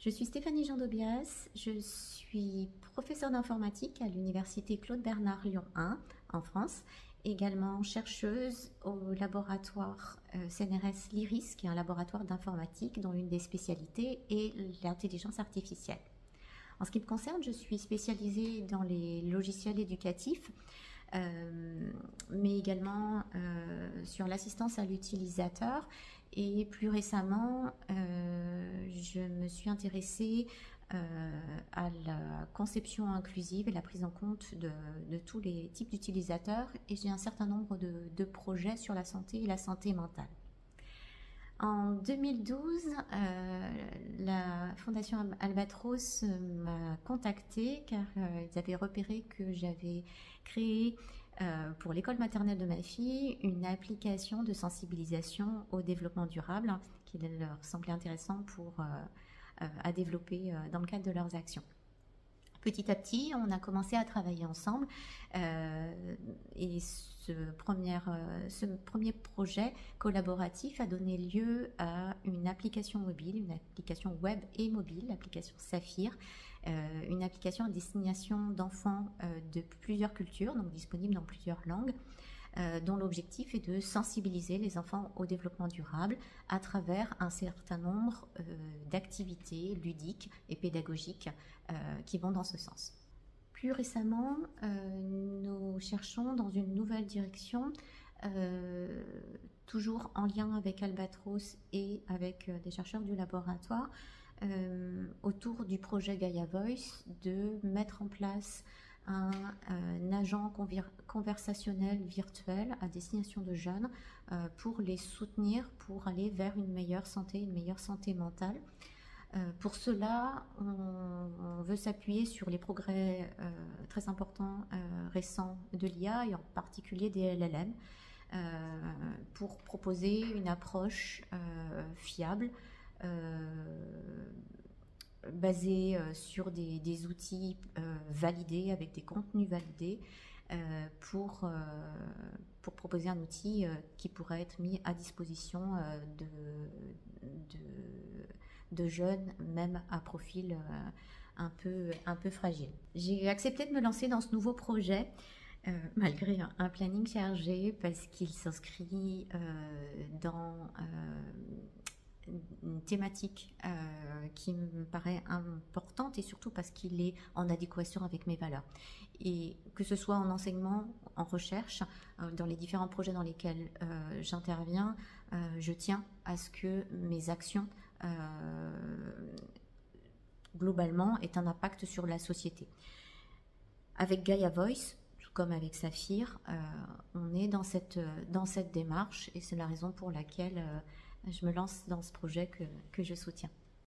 Je suis Stéphanie Jean-Daubias, je suis professeure d'informatique à l'université Claude Bernard Lyon 1 en France, également chercheuse au laboratoire CNRS LIRIS, qui est un laboratoire d'informatique dont l'une des spécialités est l'intelligence artificielle. En ce qui me concerne, je suis spécialisée dans les logiciels éducatifs, mais également sur l'assistance à l'utilisateur. Et plus récemment, je me suis intéressée à la conception inclusive et la prise en compte de tous les types d'utilisateurs. Et j'ai un certain nombre de projets sur la santé et la santé mentale. En 2012, la Fondation Albatros m'a contactée car ils avaient repéré que j'avais créé pour l'école maternelle de ma fille une application de sensibilisation au développement durable qui leur semblait intéressant à développer dans le cadre de leurs actions. Petit à petit, on a commencé à travailler ensemble et ce premier projet collaboratif a donné lieu à une application mobile, une application web et mobile, l'application Saphir, une application à destination d'enfants de plusieurs cultures, donc disponible dans plusieurs langues, dont l'objectif est de sensibiliser les enfants au développement durable à travers un certain nombre d'activités ludiques et pédagogiques qui vont dans ce sens. Plus récemment, nous cherchons dans une nouvelle direction, toujours en lien avec Albatros et avec des chercheurs du laboratoire, autour du projet Gaia Voice, de mettre en place un agent conversationnel virtuel à destination de jeunes pour les soutenir, pour aller vers une meilleure santé mentale. Pour cela, on veut s'appuyer sur les progrès très importants récents de l'IA et en particulier des LLM pour proposer une approche fiable, basée sur des outils validés, avec des contenus validés, pour proposer un outil qui pourrait être mis à disposition de jeunes, même à profil un peu fragile. J'ai accepté de me lancer dans ce nouveau projet, malgré un planning chargé, parce qu'il s'inscrit dans une thématique qui me paraît importante et surtout parce qu'il est en adéquation avec mes valeurs. Et que ce soit en enseignement, en recherche, dans les différents projets dans lesquels j'interviens, je tiens à ce que mes actions globalement aient un impact sur la société. Avec Gaia Voice, tout comme avec Saphir, on est dans cette démarche et c'est la raison pour laquelle je me lance dans ce projet que je soutiens.